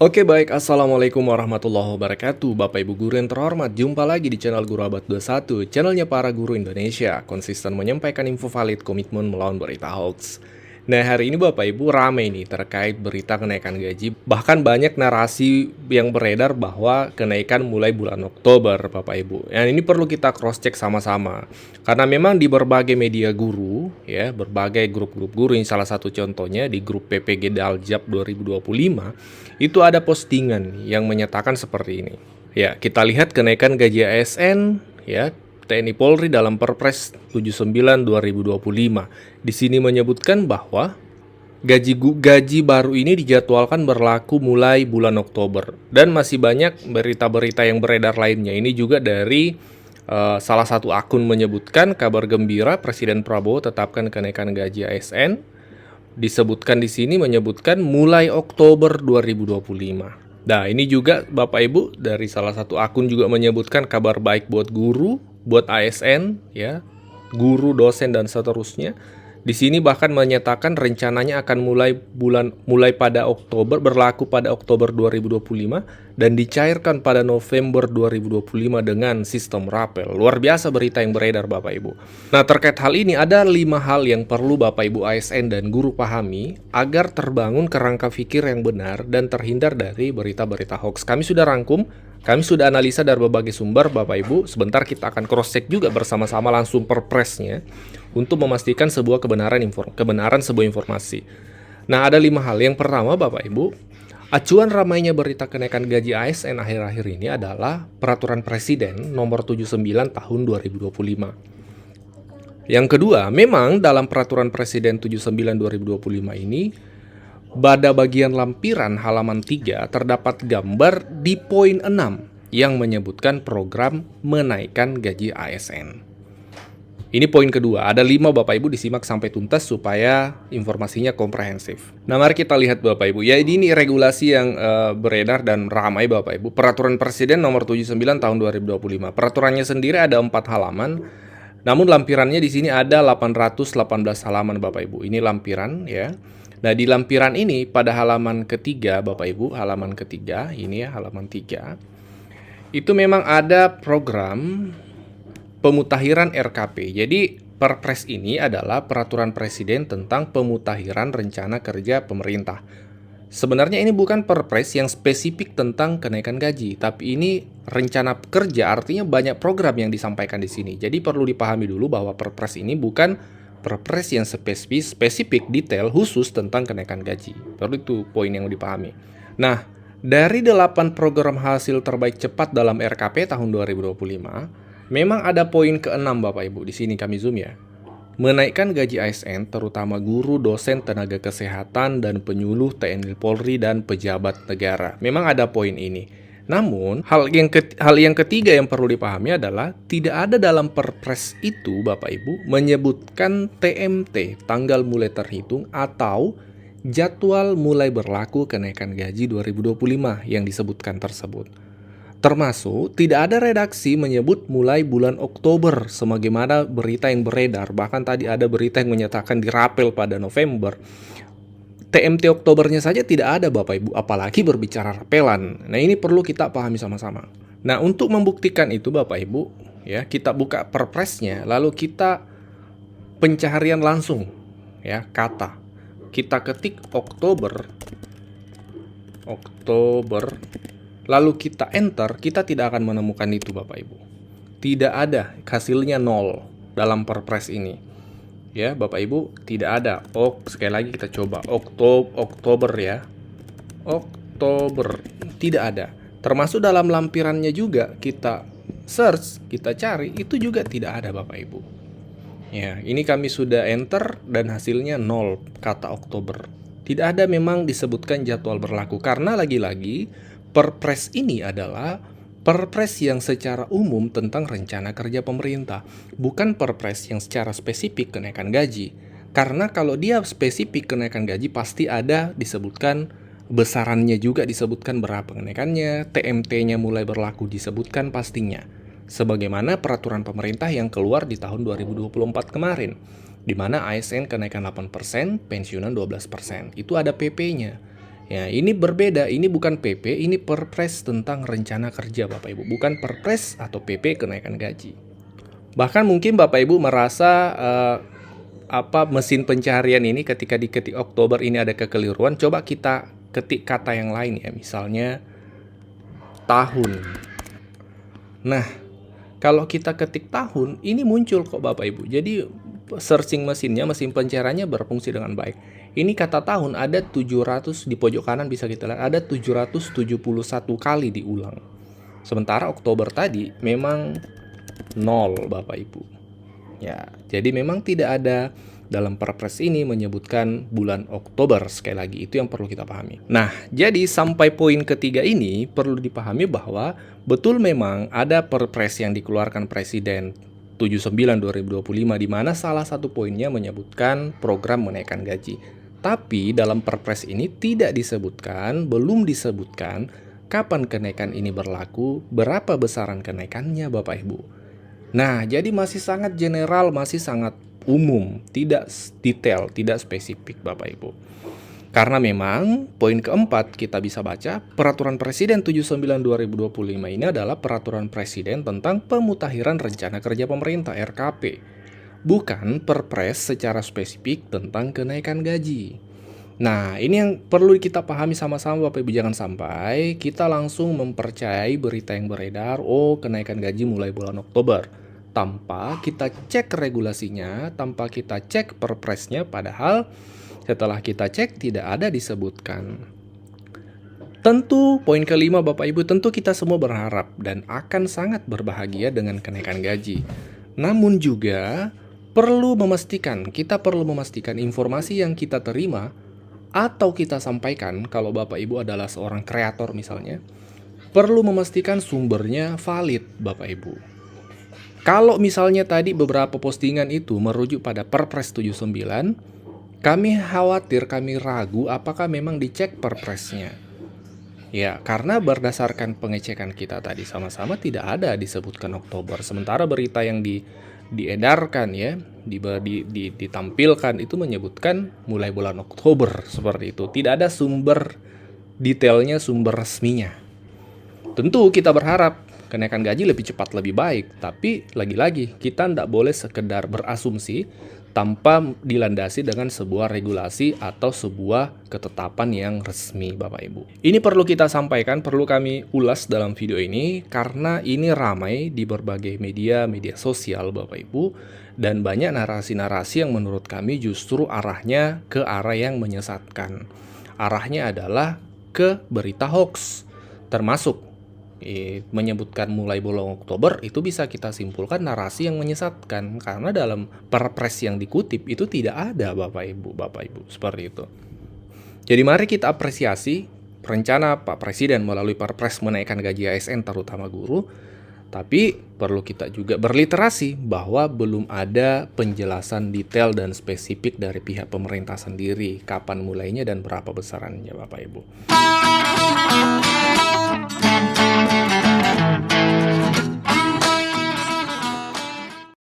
Oke baik, Assalamualaikum warahmatullahi wabarakatuh Bapak Ibu Guru yang terhormat, jumpa lagi di channel Guru Abad 21, channelnya para guru Indonesia, konsisten menyampaikan info valid, komitmen melawan berita hoax. Nah hari ini Bapak Ibu rame nih terkait berita kenaikan gaji, bahkan banyak narasi yang beredar bahwa kenaikan mulai bulan Oktober Bapak Ibu. Yang ini perlu kita cross check sama-sama, karena memang di berbagai media guru, ya berbagai grup-grup guru, yang salah satu contohnya di grup PPG Daljab 2025, itu ada postingan yang menyatakan seperti ini. Ya, kita lihat kenaikan gaji ASN ya TNI Polri dalam Perpres 79 2025. Di sini menyebutkan bahwa gaji baru ini dijadwalkan berlaku mulai bulan Oktober, dan masih banyak berita-berita yang beredar lainnya. Ini juga dari salah satu akun menyebutkan kabar gembira Presiden Prabowo tetapkan kenaikan gaji ASN. Disebutkan di sini menyebutkan mulai Oktober 2025. Nah, ini juga Bapak Ibu dari salah satu akun juga menyebutkan kabar baik buat guru, buat ASN ya, guru, dosen dan seterusnya. Di sini bahkan menyatakan rencananya akan mulai pada Oktober, berlaku pada Oktober 2025 dan dicairkan pada November 2025 dengan sistem rapel. Luar biasa berita yang beredar Bapak Ibu. Nah, terkait hal ini ada 5 hal yang perlu Bapak Ibu ASN dan guru pahami agar terbangun kerangka pikir yang benar dan terhindar dari berita-berita hoax. Kami sudah rangkum, kami sudah analisa dari berbagai sumber Bapak Ibu. Sebentar kita akan cross check juga bersama-sama langsung perpresnya untuk memastikan sebuah kebenaran sebuah informasi. Nah, ada 5 hal. Yang pertama Bapak Ibu, acuan ramainya berita kenaikan gaji ASN akhir-akhir ini adalah Peraturan Presiden Nomor 79 Tahun 2025. Yang kedua, memang dalam Peraturan Presiden 79 2025 ini, pada bagian lampiran halaman 3 terdapat gambar di poin 6 yang menyebutkan program menaikkan gaji ASN. Ini poin kedua, ada 5 Bapak Ibu, disimak sampai tuntas supaya informasinya komprehensif. Nah, mari kita lihat Bapak Ibu. Ya, ini regulasi yang beredar dan ramai Bapak Ibu. Peraturan Presiden Nomor 79 Tahun 2025. Peraturannya sendiri ada 4 halaman. Namun lampirannya di sini ada 818 halaman Bapak Ibu. Ini lampiran ya. Nah, di lampiran ini pada halaman ketiga Bapak Ibu, halaman ketiga, ini ya halaman 3. Itu memang ada program pemutahiran RKP. Jadi Perpres ini adalah peraturan presiden tentang pemutahiran rencana kerja pemerintah. Sebenarnya ini bukan perpres yang spesifik tentang kenaikan gaji, tapi ini rencana kerja, artinya banyak program yang disampaikan di sini. Jadi perlu dipahami dulu bahwa perpres ini bukan perpres yang spesifik detail khusus tentang kenaikan gaji. Perlu itu poin yang dipahami. Nah, dari 8 program hasil terbaik cepat dalam RKP tahun 2025, memang ada poin ke-6 Bapak Ibu. Di sini kami zoom ya. Menaikkan gaji ASN terutama guru, dosen, tenaga kesehatan, dan penyuluh TNI Polri dan pejabat negara. Memang ada poin ini. Namun, hal yang ketiga yang perlu dipahami adalah tidak ada dalam perpres itu Bapak Ibu menyebutkan TMT, tanggal mulai terhitung, atau jadwal mulai berlaku kenaikan gaji 2025 yang disebutkan tersebut. Termasuk tidak ada redaksi menyebut mulai bulan Oktober sebagaimana berita yang beredar. Bahkan tadi ada berita yang menyatakan dirapel pada November. TMT Oktobernya saja tidak ada Bapak Ibu, apalagi berbicara rapelan. Nah, ini perlu kita pahami sama-sama. Nah, untuk membuktikan itu Bapak Ibu, ya, kita buka perpresnya, lalu kita pencaharian langsung, ya, kata. Kita ketik Oktober, lalu kita enter, kita tidak akan menemukan itu Bapak Ibu. Tidak ada, hasilnya 0 dalam perpres ini. Ya, Bapak Ibu, tidak ada. Sekali lagi kita coba. Oktober ya. Oktober. Tidak ada. Termasuk dalam lampirannya juga kita search, kita cari, itu juga tidak ada Bapak Ibu. Ya, ini kami sudah enter dan hasilnya 0 kata Oktober. Tidak ada memang disebutkan jadwal berlaku, karena lagi-lagi perpres ini adalah perpres yang secara umum tentang rencana kerja pemerintah, bukan perpres yang secara spesifik kenaikan gaji. Karena kalau dia spesifik kenaikan gaji pasti ada disebutkan besarannya, juga disebutkan berapa kenaikannya, TMT-nya mulai berlaku disebutkan pastinya. Sebagaimana peraturan pemerintah yang keluar di tahun 2024 kemarin, di mana ASN kenaikan 8%, pensiunan 12%. Itu ada PP-nya. Ya, ini berbeda, ini bukan PP, ini Perpres tentang rencana kerja Bapak Ibu, bukan Perpres atau PP kenaikan gaji. Bahkan mungkin Bapak Ibu merasa mesin pencarian ini ketika diketik Oktober ini ada kekeliruan, coba kita ketik kata yang lain ya, misalnya tahun. Nah, kalau kita ketik tahun, ini muncul kok Bapak Ibu. Jadi searching mesinnya, mesin pencariannya berfungsi dengan baik. Ini kata tahun ada 700 di pojok kanan bisa kita lihat, ada 771 kali diulang. Sementara Oktober tadi memang 0 Bapak Ibu. Ya, jadi memang tidak ada dalam Perpres ini menyebutkan bulan Oktober. Sekali lagi, itu yang perlu kita pahami. Nah, jadi sampai poin ketiga ini perlu dipahami bahwa betul memang ada Perpres yang dikeluarkan Presiden 79/2025 di mana salah satu poinnya menyebutkan program menaikkan gaji. Tapi dalam Perpres ini tidak disebutkan, belum disebutkan kapan kenaikan ini berlaku, berapa besaran kenaikannya Bapak Ibu. Nah, jadi masih sangat general, masih sangat umum, tidak detail, tidak spesifik Bapak Ibu. Karena memang poin keempat kita bisa baca, Peraturan Presiden 79/2025 ini adalah Peraturan Presiden tentang Pemutakhiran Rencana Kerja Pemerintah RKP, bukan Perpres secara spesifik tentang kenaikan gaji. Nah, ini yang perlu kita pahami sama-sama Bapak Ibu, jangan sampai kita langsung mempercayai berita yang beredar, oh kenaikan gaji mulai bulan Oktober, tanpa kita cek regulasinya, tanpa kita cek perpresnya, padahal setelah kita cek tidak ada disebutkan. Tentu poin kelima Bapak Ibu, tentu kita semua berharap dan akan sangat berbahagia dengan kenaikan gaji. Namun juga kita perlu memastikan informasi yang kita terima atau kita sampaikan, kalau Bapak Ibu adalah seorang kreator misalnya, perlu memastikan sumbernya valid Bapak Ibu. Kalau misalnya tadi beberapa postingan itu merujuk pada Perpres 79, kami khawatir, kami ragu apakah memang dicek Perpresnya. Ya, karena berdasarkan pengecekan kita tadi sama-sama tidak ada disebutkan Oktober. Sementara berita yang diedarkan ya, ditampilkan itu menyebutkan mulai bulan Oktober seperti itu. Tidak ada sumber detailnya, sumber resminya. Tentu kita berharap kenaikan gaji lebih cepat lebih baik, tapi lagi-lagi kita tidak boleh sekedar berasumsi tanpa dilandasi dengan sebuah regulasi atau sebuah ketetapan yang resmi Bapak Ibu. Ini perlu kita sampaikan, perlu kami ulas dalam video ini karena ini ramai di berbagai media sosial Bapak Ibu, dan banyak narasi-narasi yang menurut kami justru arahnya ke arah yang menyesatkan. Arahnya adalah ke berita hoax, termasuk menyebutkan mulai bulan Oktober, itu bisa kita simpulkan narasi yang menyesatkan karena dalam Perpres yang dikutip itu tidak ada Bapak Ibu seperti itu. Jadi mari kita apresiasi rencana Pak Presiden melalui Perpres menaikkan gaji ASN terutama guru, tapi perlu kita juga berliterasi bahwa belum ada penjelasan detail dan spesifik dari pihak pemerintah sendiri kapan mulainya dan berapa besarannya Bapak Ibu.